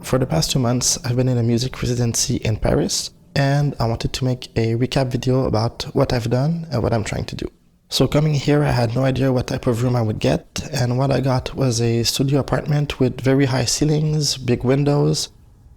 For the past 2 months, I've been in a music residency in Paris, and I wanted to make a recap video about what I've done and what I'm trying to do. So coming here, I had no idea what type of room I would get, and what I got was a studio apartment with very high ceilings, big windows.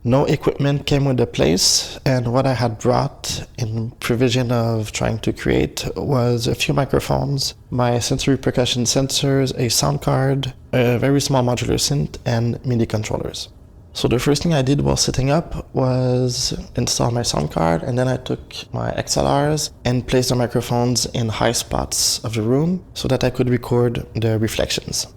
No equipment came with the place, and what I had brought in provision of trying to create was a few microphones, my sensory percussion sensors, a sound card, a very small modular synth, and MIDI controllers. So the first thing I did while setting up was install my sound card, and then I took my XLRs and placed the microphones in high spots of the room so that I could record the reflections.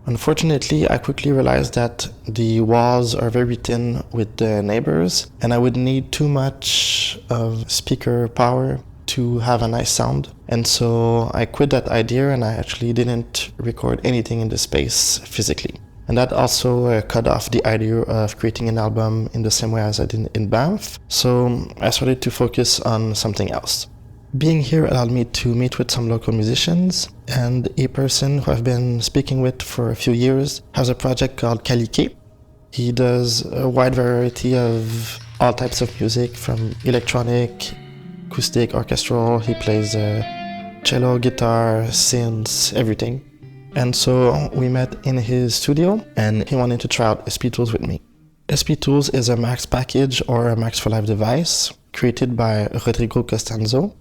Unfortunately, I quickly realized that the walls are very thin with the neighbors, and I would need too much of speaker power to have a nice sound. And so I quit that idea, and I actually didn't record anything in the space physically. And that also cut off the idea of creating an album in the same way as I did in Banff. So I started to focus on something else. Being here allowed me to meet with some local musicians, and a person who I've been speaking with for a few years has a project called Kalikay. He does a wide variety of all types of music, from electronic, acoustic, orchestral. He plays cello, guitar, synths, everything. And so we met in his studio, and he wanted to try out SP Tools with me. SP Tools is a Max package or a Max for Live device created by Rodrigo Costanzo,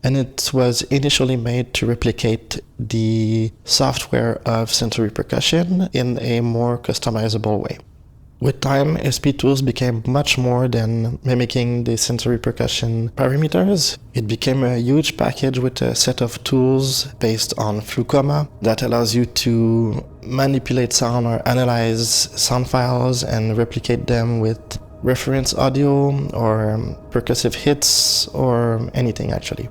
and it was initially made to replicate the software of sensory percussion in a more customizable way. With time, SP Tools became much more than mimicking the sensory percussion parameters. It became a huge package with a set of tools based on Flucoma that allows you to manipulate sound or analyze sound files and replicate them with reference audio or percussive hits or anything actually.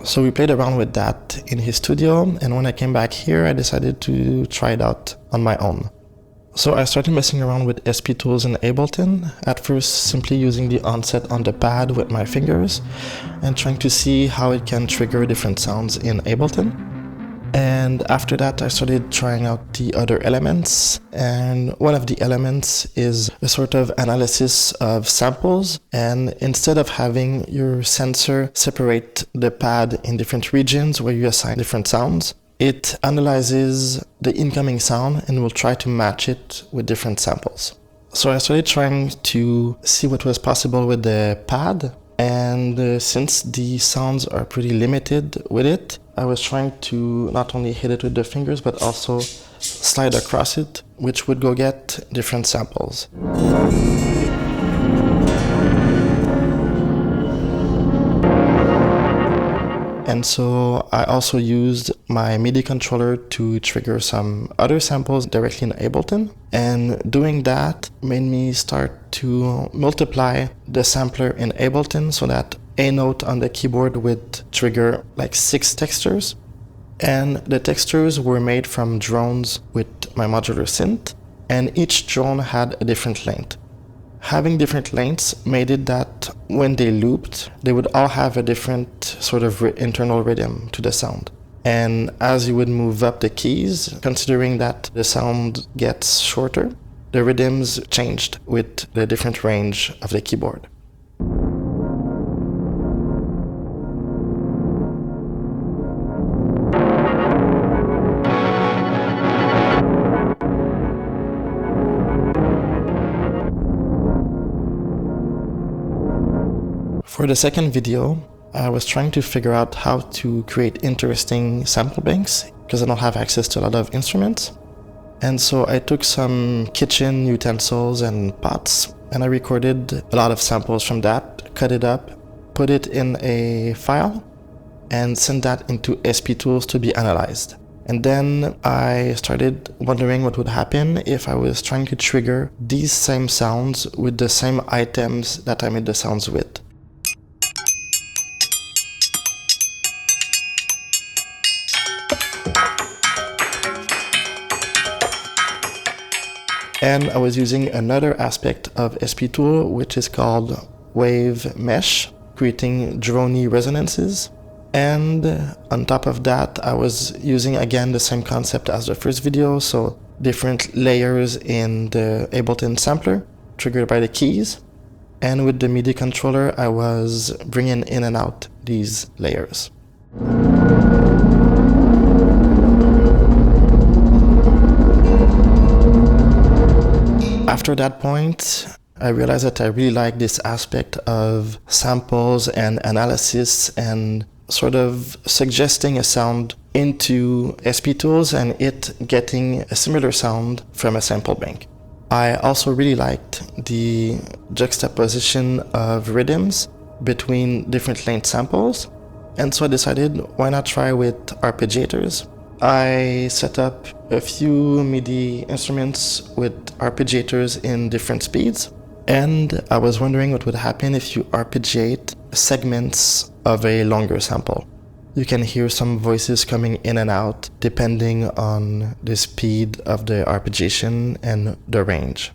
So we played around with that in his studio, and when I came back here, I decided to try it out on my own. So I started messing around with SP Tools in Ableton, at first simply using the ONSET on the pad with my fingers and trying to see how it can trigger different sounds in Ableton. And after that, I started trying out the other elements, and one of the elements is a sort of analysis of samples, and instead of having your sensor separate the pad in different regions where you assign different sounds, it analyzes the incoming sound and will try to match it with different samples. So I started trying to see what was possible with the pad, and since the sounds are pretty limited with it, I was trying to not only hit it with the fingers but also slide across it, which would go get different samples. And so I also used my MIDI controller to trigger some other samples directly in Ableton. And doing that made me start to multiply the sampler in Ableton so that a note on the keyboard would trigger like 6 textures. And the textures were made from drones with my modular synth, and each drone had a different length. Having different lengths made it that when they looped, they would all have a different sort of internal rhythm to the sound. And as you would move up the keys, considering that the sound gets shorter, the rhythms changed with the different range of the keyboard. For the second video, I was trying to figure out how to create interesting sample banks because I don't have access to a lot of instruments. And so I took some kitchen utensils and pots, and I recorded a lot of samples from that, cut it up, put it in a file, and sent that into SP Tools to be analyzed. And then I started wondering what would happen if I was trying to trigger these same sounds with the same items that I made the sounds with. And I was using another aspect of SP Tool, which is called Wave Mesh, creating droney resonances. And on top of that, I was using again the same concept as the first video, so different layers in the Ableton sampler, triggered by the keys. And with the MIDI controller, I was bringing in and out these layers. After that point, I realized that I really like this aspect of samples and analysis and sort of suggesting a sound into SP tools and it getting a similar sound from a sample bank. I also really liked the juxtaposition of rhythms between different length samples, and so I decided, why not try with arpeggiators? I set up a few MIDI instruments with arpeggiators in different speeds, and I was wondering what would happen if you arpeggiate segments of a longer sample. You can hear some voices coming in and out depending on the speed of the arpeggiation and the range.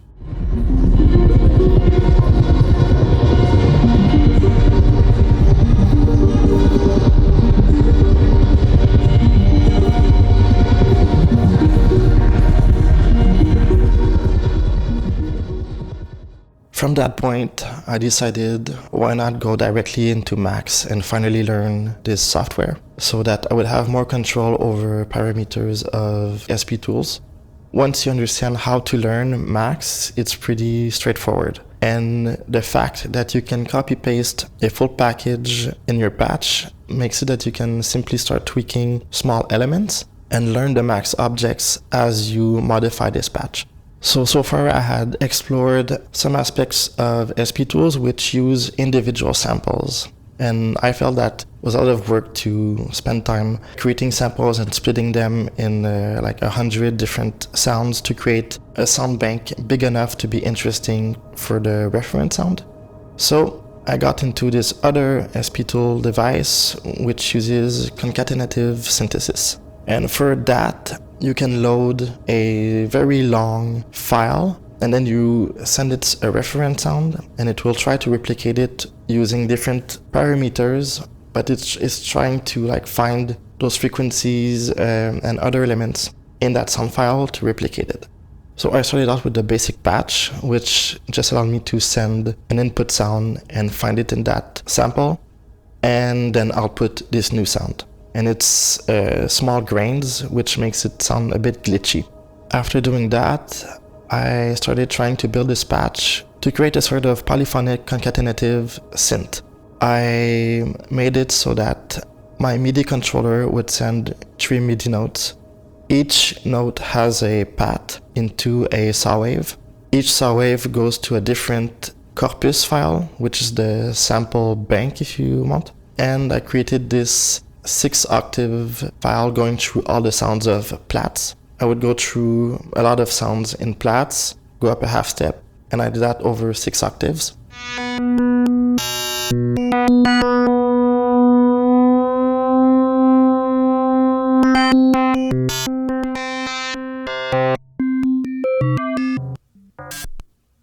From that point, I decided why not go directly into Max and finally learn this software so that I would have more control over parameters of SP tools. Once you understand how to learn Max, it's pretty straightforward. And the fact that you can copy-paste a full package in your patch makes it that you can simply start tweaking small elements and learn the Max objects as you modify this patch. So far I had explored some aspects of SP tools which use individual samples. And I felt that was a lot of work to spend time creating samples and splitting them in like 100 different sounds to create a sound bank big enough to be interesting for the reference sound. So I got into this other SP tool device which uses concatenative synthesis. And for that, you can load a very long file and then you send it a reference sound and it will try to replicate it using different parameters, but it's trying to like find those frequencies and other elements in that sound file to replicate it. So I started out with the basic patch, which just allowed me to send an input sound and find it in that sample and then output this new sound. And it's small grains, which makes it sound a bit glitchy. After doing that, I started trying to build this patch to create a sort of polyphonic concatenative synth. I made it so that my MIDI controller would send 3 MIDI notes. Each note has a path into a saw wave. Each saw wave goes to a different corpus file, which is the sample bank if you want. And I created this 6-octave file going through all the sounds of plats. I would go through a lot of sounds in plats, go up a half step, and I did that over 6 octaves.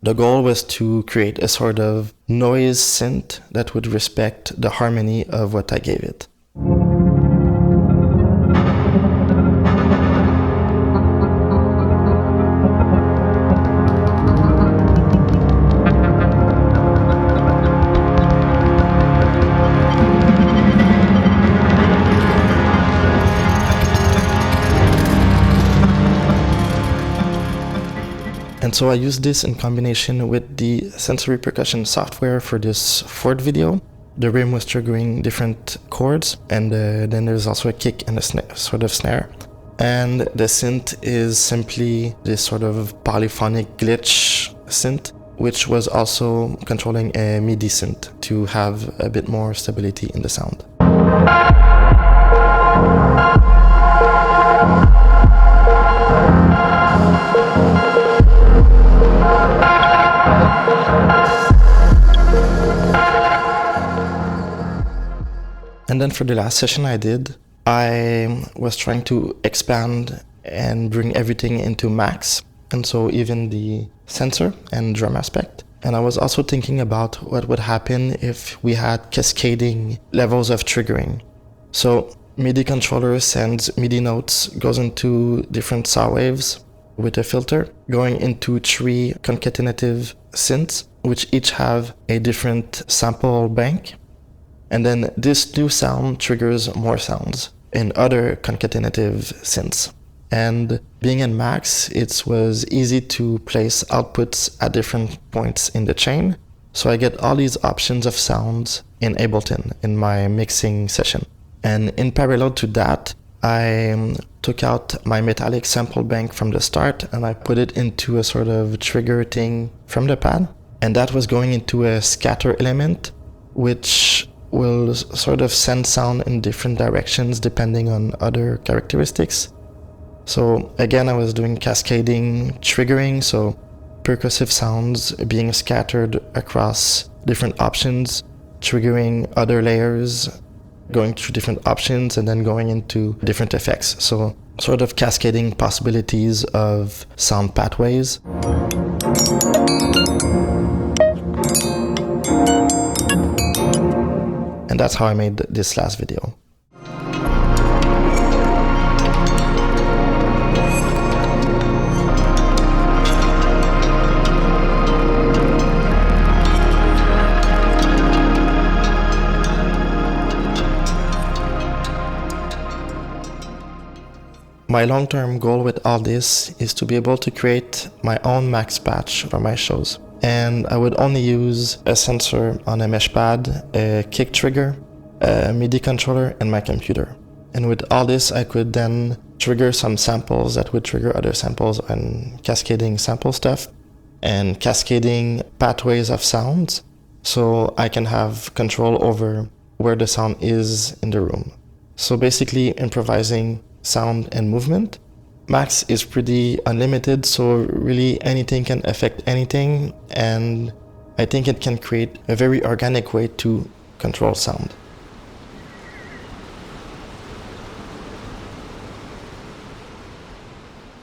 The goal was to create a sort of noise synth that would respect the harmony of what I gave it. And so I used this in combination with the sensory percussion software for this fourth video. The rim was triggering different chords, and then there's also a kick and a sort of snare. And the synth is simply this sort of polyphonic glitch synth, which was also controlling a MIDI synth to have a bit more stability in the sound. And then for the last session I did, I was trying to expand and bring everything into max, and so even the sensor and drum aspect. And I was also thinking about what would happen if we had cascading levels of triggering. So MIDI controller sends MIDI notes, goes into different saw waves, with a filter, going into 3 concatenative synths, which each have a different sample bank. And then this new sound triggers more sounds in other concatenative synths. And being in Max, it was easy to place outputs at different points in the chain. So I get all these options of sounds in Ableton in my mixing session. And in parallel to that, I took out my metallic sample bank from the start and I put it into a sort of trigger thing from the pad. And that was going into a scatter element, which will sort of send sound in different directions depending on other characteristics. So again, I was doing cascading triggering, so percussive sounds being scattered across different options, triggering other layers, going through different options, and then going into different effects. So sort of cascading possibilities of sound pathways. And that's how I made this last video. My long-term goal with all this is to be able to create my own max patch for my shows. And I would only use a sensor on a mesh pad, a kick trigger, a MIDI controller, and my computer. And with all this, I could then trigger some samples that would trigger other samples and cascading sample stuff and cascading pathways of sounds, so I can have control over where the sound is in the room. So basically improvising sound and movement. Max is pretty unlimited, so really anything can affect anything, and I think it can create a very organic way to control sound.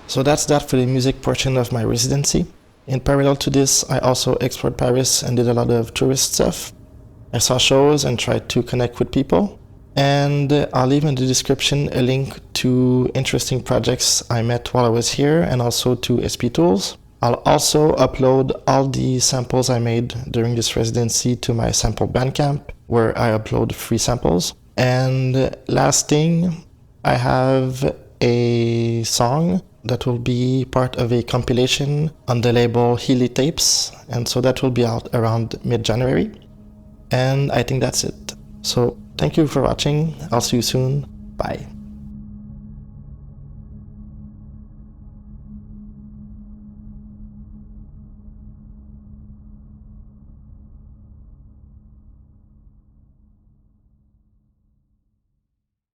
So that's that for the music portion of my residency. In parallel to this, I also explored Paris and did a lot of tourist stuff. I saw shows and tried to connect with people. And I'll leave in the description a link to interesting projects I met while I was here, and also to SP Tools. I'll also upload all the samples I made during this residency to my sample Bandcamp, where I upload free samples. And last thing, I have a song that will be part of a compilation on the label HYLÉ Tapes, and so that will be out around mid-January. And I think that's it. So thank you for watching. I'll see you soon. Bye.